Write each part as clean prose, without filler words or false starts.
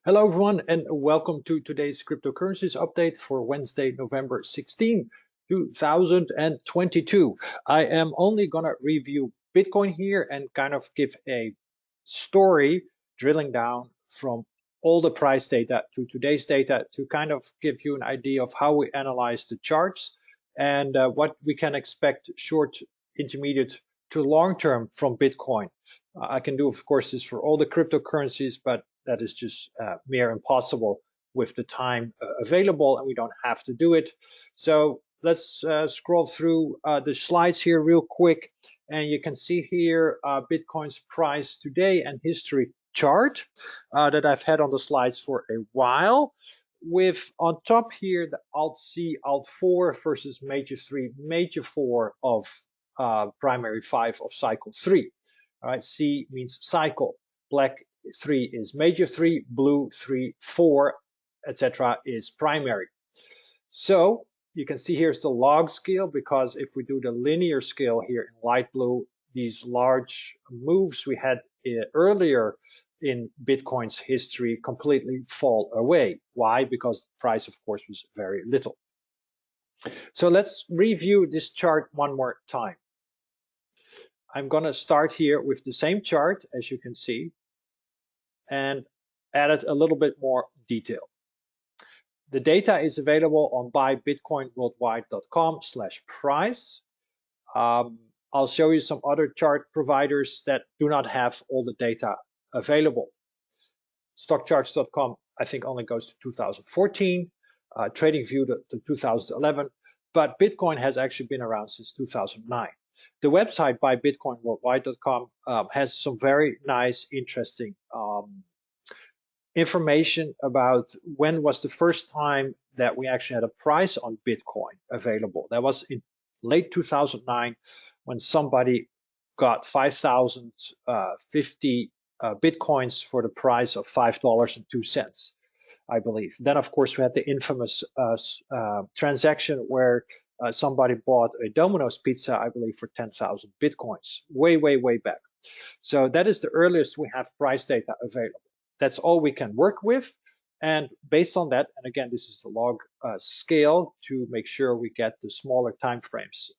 Hello everyone and welcome to today's cryptocurrencies update for Wednesday, November 16, 2022. I am only gonna review Bitcoin here and kind of give a story drilling down from all the price data to today's data to kind of give you an idea of how we analyze the charts and what we can expect short, intermediate to long term from Bitcoin. I can do, of course, this for all the cryptocurrencies, but that is just mere impossible with the time available, and we don't have to do it. So let's scroll through the slides here real quick, and you can see here Bitcoin's price today and history chart that I've had on the slides for a while. With on top here the Alt C, Alt 4 versus Major 3, Major 4 of primary 5 of cycle 3. All right, C means cycle, black 3 is major 3, blue 3, 4, etc. is primary. So you can see here's the log scale, because if we do the linear scale here in light blue, these large moves we had earlier in Bitcoin's history completely fall away. Why? Because the price, of course, was very little. So let's review this chart one more time. I'm going to start here with the same chart, as you can see, and added a little bit more detail. The data is available on buybitcoinworldwide.com/price. I'll show you some other chart providers that do not have all the data available. Stockcharts.com, I think, only goes to 2014, TradingView to 2011, but Bitcoin has actually been around since 2009. The website buybitcoinworldwide.com has some very nice, interesting information about when was the first time that we actually had a price on Bitcoin available. That was in late 2009 when somebody got 5,050 Bitcoins for the price of $5.02, I believe. Then, of course, we had the infamous transaction where somebody bought a Domino's pizza, I believe, for 10,000 Bitcoins, way, way, way back. So that is the earliest we have price data available. That's all we can work with. And based on that, and again, this is the log scale to make sure we get the smaller time frames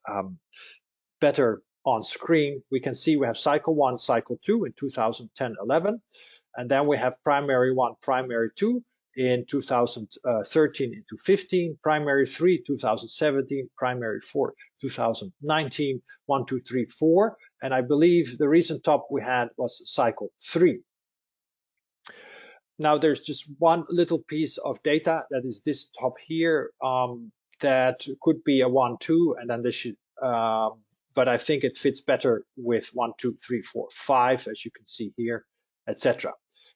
better on screen. We can see we have cycle 1, cycle 2 in 2010-11, and then we have primary 1, primary 2 in 2013 into 15, primary 3 2017, primary 4 2019, 1, 2, 3, 4, and I believe the recent top we had was cycle 3. Now there's just one little piece of data that is this top here that could be a 1, 2, and then this should, but I think it fits better with 1, 2, 3, 4, 5, as you can see here, etc.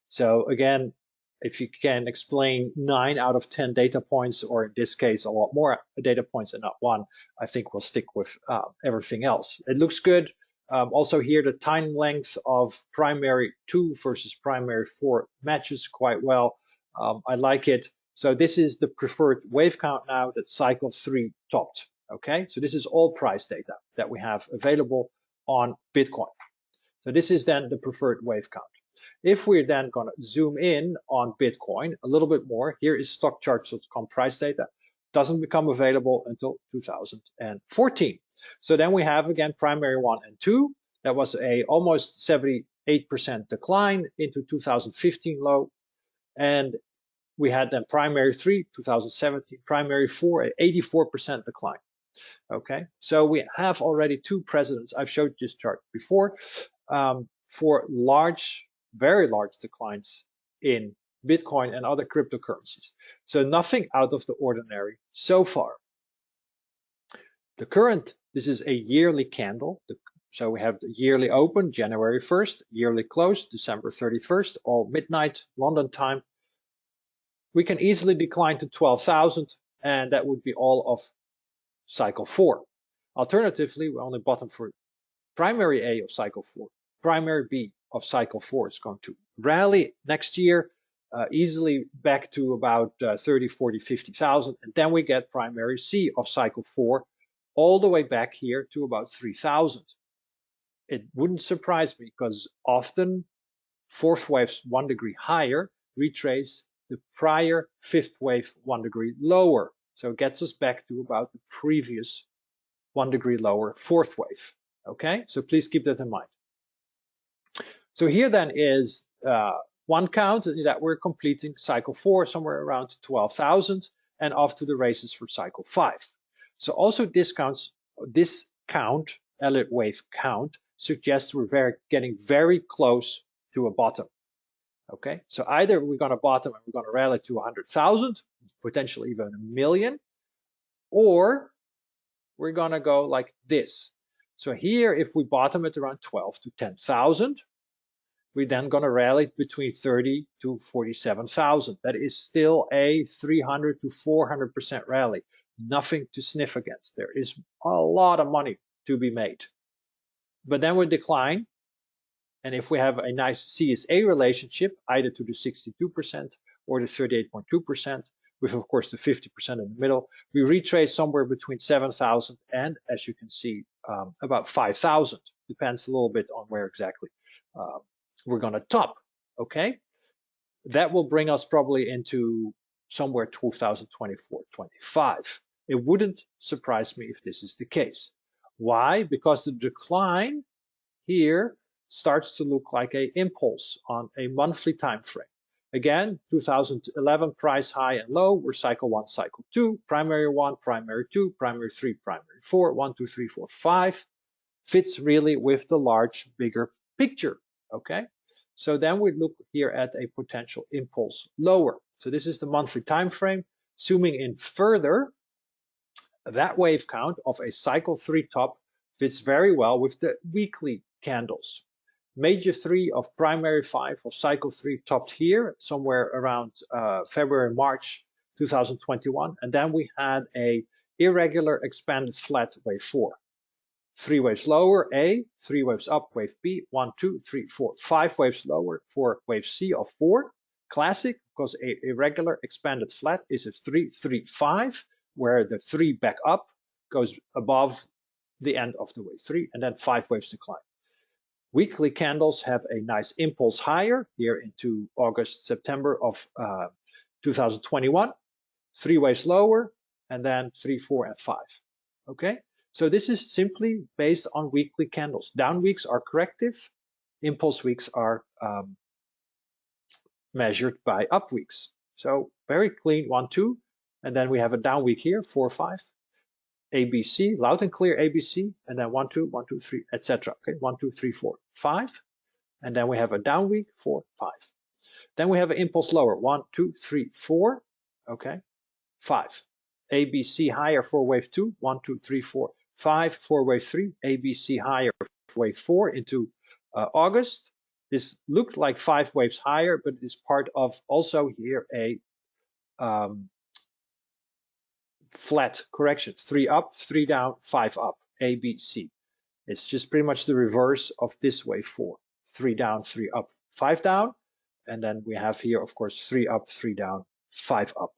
So again, if you can explain 9 out of 10 data points, or in this case a lot more data points and not one, I think we'll stick with everything else. It looks good. Also here, the time length of primary 2 versus primary 4 matches quite well. I like it. So this is the preferred wave count now that cycle 3 topped. Okay, so this is all price data that we have available on Bitcoin. So this is then the preferred wave count. If we're then going to zoom in on Bitcoin a little bit more, here is stockcharts.com price data. Doesn't become available until 2014. So then we have again primary 1 and 2. That was a almost 78% decline into 2015 low. And we had then primary 3, 2017, primary 4, an 84% decline. Okay, so we have already 2 precedents. I've showed this chart before for large, very large declines in Bitcoin and other cryptocurrencies. So nothing out of the ordinary so far. The current, this is a yearly candle. So we have the yearly open, January 1st, yearly close, December 31st, all midnight, London time. We can easily decline to 12,000, and that would be all of cycle 4. Alternatively, we only bottom for primary A of cycle 4. Primary B of cycle 4 is going to rally next year easily back to about 30, 40, 50,000. And then we get primary C of cycle 4 all the way back here to about 3,000. It wouldn't surprise me, because often fourth waves 1 degree higher retrace the prior fifth wave 1 degree lower. So it gets us back to about the previous 1 degree lower fourth wave. Okay, so please keep that in mind. So here then is one count that we're completing cycle 4 somewhere around 12,000 and off to the races for cycle 5. So also this count, Elliott wave count, suggests we're getting very close to a bottom. Okay, so either we're going to bottom and we're going to rally to 100,000, potentially even a million, or we're going to go like this. So here, if we bottom at around 12 to 10,000, we're then going to rally between 30 to 47,000. That is still a 300 to 400% rally. Nothing to sniff against. There is a lot of money to be made. But then we decline. And if we have a nice CSA relationship, either to the 62% or the 38.2%, with of course the 50% in the middle, we retrace somewhere between 7,000 and, as you can see, about 5,000. Depends a little bit on where exactly we're going to top. Okay, that will bring us probably into somewhere 2024-25. It wouldn't surprise me if this is the case. Why? Because the decline here starts to look like an impulse on a monthly time frame. Again, 2011 price high and low, we're cycle 1, cycle 2, primary 1, primary 2, primary 3, primary 4, 1, 2, 3, 4, 5, fits really with the large, bigger picture, okay? So then we look here at a potential impulse lower. So this is the monthly time frame. Zooming in further, that wave count of a cycle 3 top fits very well with the weekly candles. Major 3 of primary 5 of cycle 3 topped here somewhere around February, March 2021. And then we had a irregular expanded flat wave 4. 3 waves lower, A, 3 waves up, wave B, 1, 2, 3, 4, 5 waves lower for wave C of 4. Classic, because a irregular expanded flat is a 3, 3, 5, where the 3 back up goes above the end of the wave 3, and then 5 waves decline. Weekly candles have a nice impulse higher here into August, September of 2021. 3 waves lower, and then 3, 4, and 5. Okay, so this is simply based on weekly candles. Down weeks are corrective, impulse weeks are measured by up weeks. So very clean 1, 2, and then we have a down week here, 4, 5. ABC, loud and clear ABC, and then 1, 2, 1, 2, 3, etc. Okay, 1, 2, 3, 4, 5, and then we have a down week, 4, 5. Then we have an impulse lower, 1, 2, 3, 4, okay, 5. ABC higher for wave 2, 1, 2, 3, 4, 5 for wave 3. ABC higher for wave 4 into August. This looked like 5 waves higher, but it is part of also here a flat correction, 3 up, 3 down, 5 up, A, B, C. It's just pretty much the reverse of this wave 4. 3 down, 3 up, 5 down. And then we have here, of course, 3 up, 3 down, 5 up.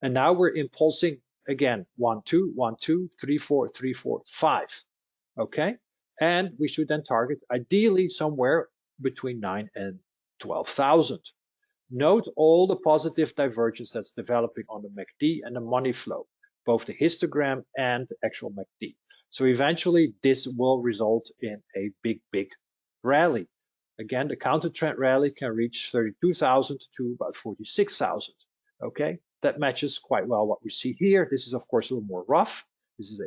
And now we're impulsing again, 1, 2, 1, 2, 3, 4, 3, 4, 5. Okay, and we should then target ideally somewhere between 9 and 12,000. Note all the positive divergence that's developing on the MACD and the money flow, both the histogram and the actual MACD. So eventually this will result in a big, big rally. Again, the counter trend rally can reach 32,000 to about 46,000. Okay, that matches quite well what we see here. This is of course a little more rough. This is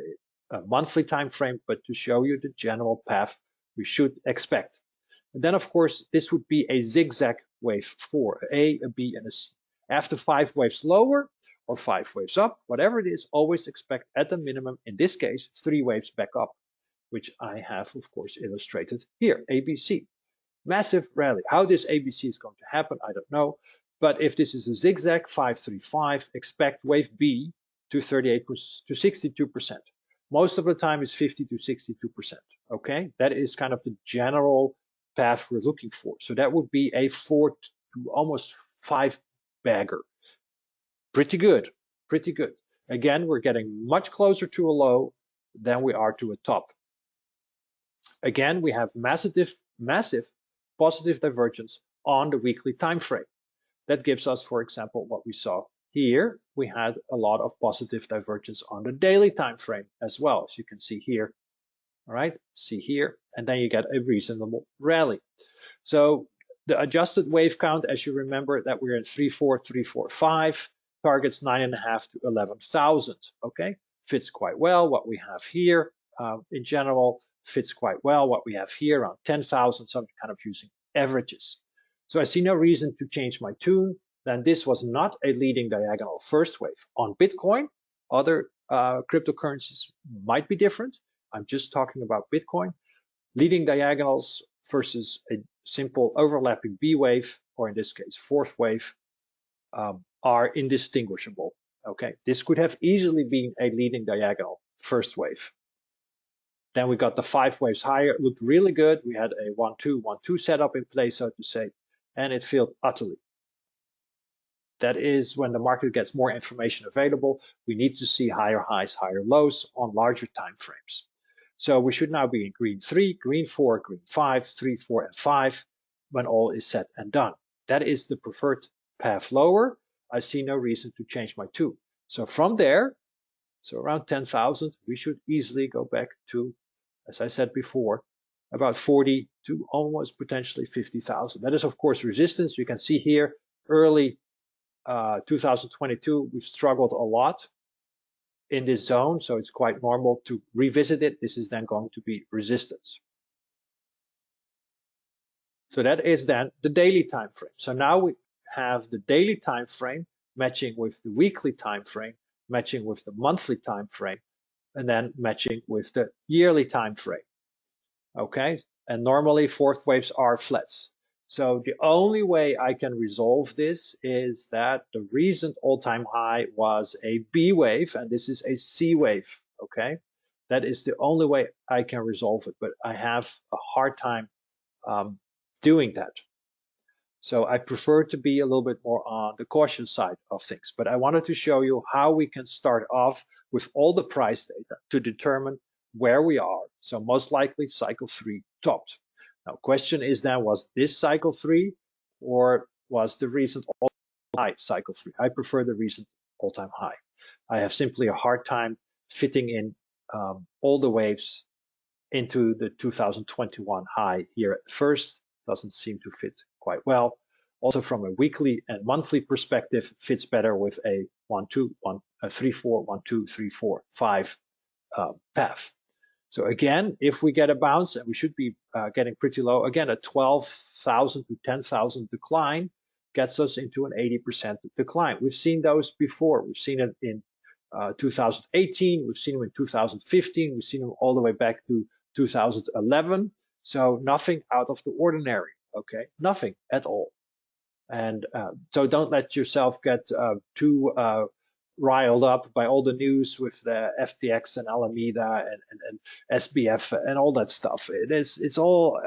a monthly time frame, but to show you the general path we should expect. And then of course this would be a zigzag wave 4, A, a B, and a C. After 5 waves lower or 5 waves up, whatever it is, always expect at a minimum, in this case, 3 waves back up, which I have of course illustrated here, ABC. Massive rally. How this ABC is going to happen, I don't know. But if this is a zigzag 535, expect wave B to 38 to 62%. Most of the time it's 50 to 62%. Okay, that is kind of the general path we're looking for. So that would be a 4 to almost 5 bagger. Pretty good, pretty good. Again, we're getting much closer to a low than we are to a top. Again, we have massive positive divergence on the weekly time frame. that gives us, for example, what we saw here. We had a lot of positive divergence on the daily time frame as well, as you can see here. All right, see here, and then you get a reasonable rally. So the adjusted wave count, as you remember, that we're in 34345, targets 9.5 to 11,000. Okay, fits quite well. What we have here in general fits quite well. What we have here around 10,000. So I'm kind of using averages. So I see no reason to change my tune. Then this was not a leading diagonal first wave on Bitcoin. Other cryptocurrencies might be different. I'm just talking about Bitcoin. Leading diagonals versus a simple overlapping B wave, or in this case, fourth wave, are indistinguishable. Okay, this could have easily been a leading diagonal first wave. Then we got the 5 waves higher. It looked really good. We had a 1-2, 1-2 setup in place, so to say, and it failed utterly. That is when the market gets more information available. We need to see higher highs, higher lows on larger time frames. So we should now be in green 3, green 4, green 5, 3, 4, and 5 when all is said and done. That is the preferred path lower. I see no reason to change my tune. So from there, so around 10,000, we should easily go back to, as I said before, about 40 to almost potentially 50,000. That is, of course, resistance. You can see here early 2022, we've struggled a lot in this zone, so it's quite normal to revisit it. This is then going to be resistance. So that is then the daily time frame. So now we have the daily time frame matching with the weekly time frame, matching with the monthly time frame, and then matching with the yearly time frame. Okay, and normally fourth waves are flats. So the only way I can resolve this is that the recent all-time high was a B wave, and this is a C wave. Okay, that is the only way I can resolve it, but I have a hard time doing that. So I prefer to be a little bit more on the cautious side of things. But I wanted to show you how we can start off with all the price data to determine where we are. So most likely cycle 3 topped. Now question is then, was this cycle 3 or was the recent all-time high cycle 3? I prefer the recent all-time high. I have simply a hard time fitting in all the waves into the 2021 high here at first. Doesn't seem to fit quite well. Also from a weekly and monthly perspective, fits better with a 1-2, 3-4, 1-2, 3-4, 5 path. So again, if we get a bounce, and we should be getting pretty low, again, a 12,000 to 10,000 decline gets us into an 80% decline. We've seen those before. We've seen it in 2018, we've seen them in 2015, we've seen them all the way back to 2011. So nothing out of the ordinary, okay? Nothing at all. And so don't let yourself get too riled up by all the news with the FTX and Alameda and SBF and all that stuff. It's all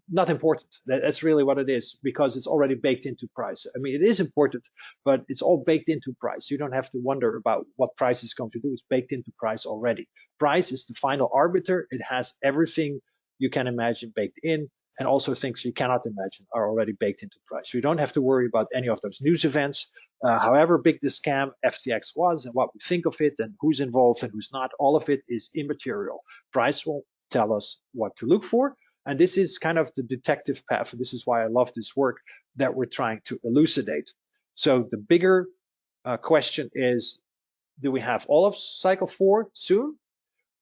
not important. That's really what it is, because it's already baked into price. I mean, it is important, but it's all baked into price. You don't have to wonder about what price is going to do. It's baked into price already. Price is the final arbiter. It has everything you can imagine baked in, and also things you cannot imagine are already baked into price. So you don't have to worry about any of those news events. However big the scam FTX was and what we think of it and who's involved and who's not, all of it is immaterial. Price will tell us what to look for. And this is kind of the detective path. And this is why I love this work that we're trying to elucidate. So the bigger question is, do we have all of cycle 4 soon?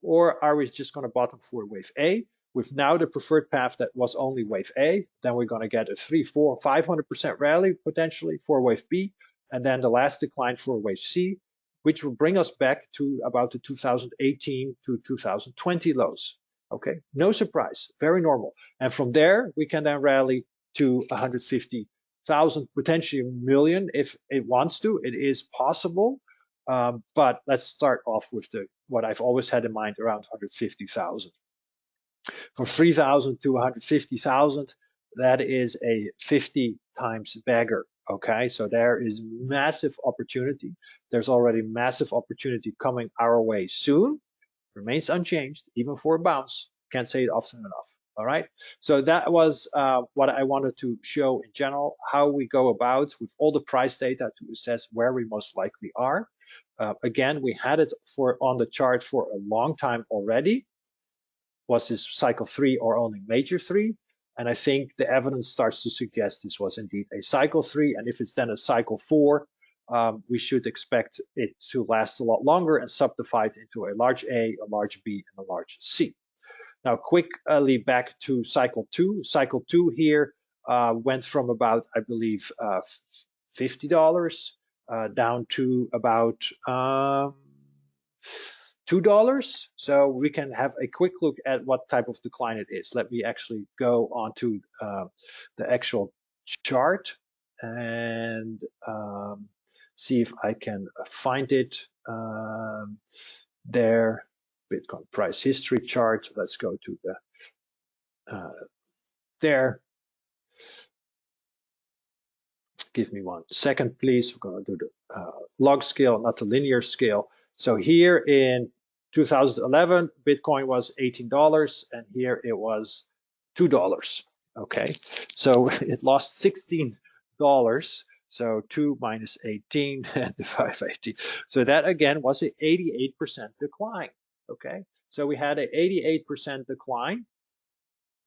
Or are we just going to bottom for wave A? With now the preferred path that was only wave A, then we're going to get a 3, 4, 500% rally potentially for wave B, and then the last decline for wave C, which will bring us back to about the 2018 to 2020 lows. Okay, no surprise, very normal. And from there, we can then rally to 150,000, potentially a million if it wants to. It is possible, but let's start off with what I've always had in mind, around 150,000. From 3,000 to 150,000, that is a 50 times bagger. Okay, so there is massive opportunity. There's already massive opportunity coming our way soon. Remains unchanged, even for a bounce. Can't say it often enough. All right, so that was what I wanted to show in general, how we go about with all the price data to assess where we most likely are. Again, we had it on the chart for a long time already. Was this cycle 3 or only major 3? And I think the evidence starts to suggest this was indeed a cycle 3. And if it's then a cycle 4, we should expect it to last a lot longer and subdivide into a large A, a large B, and a large C. Now, quickly back to cycle 2. Cycle 2 here went from about, I believe, $50 down to about $2. So we can have a quick look at what type of decline it is. Let me actually go onto the actual chart and see if I can find it there. Bitcoin price history chart. Let's go to the there. Give me 1 second, please. We're going to do the log scale, not the linear scale. So here in 2011, Bitcoin was $18, and here it was $2. Okay, so it lost $16. So 2 minus 18 divided by 18. So that again was an 88% decline. Okay, so we had an 88% decline,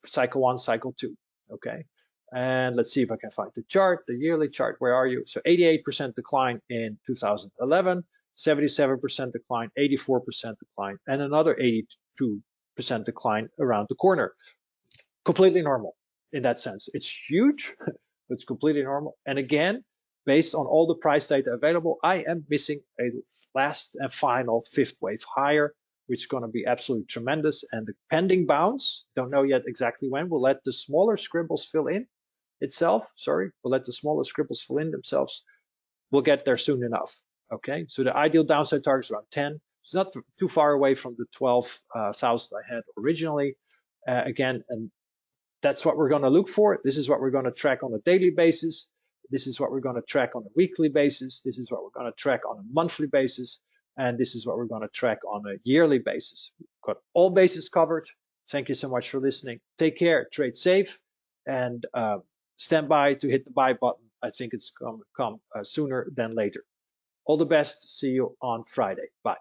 cycle 1, cycle 2. Okay, and let's see if I can find the chart, the yearly chart. Where are you? So 88% decline in 2011, 77% decline, 84% decline, and another 82% decline around the corner. Completely normal in that sense. It's huge, but it's completely normal. And again, based on all the price data available, I am missing a last and final 5th wave higher, which is going to be absolutely tremendous. And the pending bounce, don't know yet exactly when, we'll let the smaller scribbles fill in itself. Sorry, we'll let the smaller scribbles fill in themselves. We'll get there soon enough. Okay, so the ideal downside target is around 10. It's not too far away from the 12,000 I had originally. Again, and that's what we're going to look for. This is what we're going to track on a daily basis. This is what we're going to track on a weekly basis. This is what we're going to track on a monthly basis. And this is what we're going to track on a yearly basis. We've got all bases covered. Thank you so much for listening. Take care, trade safe, and stand by to hit the buy button. I think it's going to come sooner than later. All the best. See you on Friday. Bye.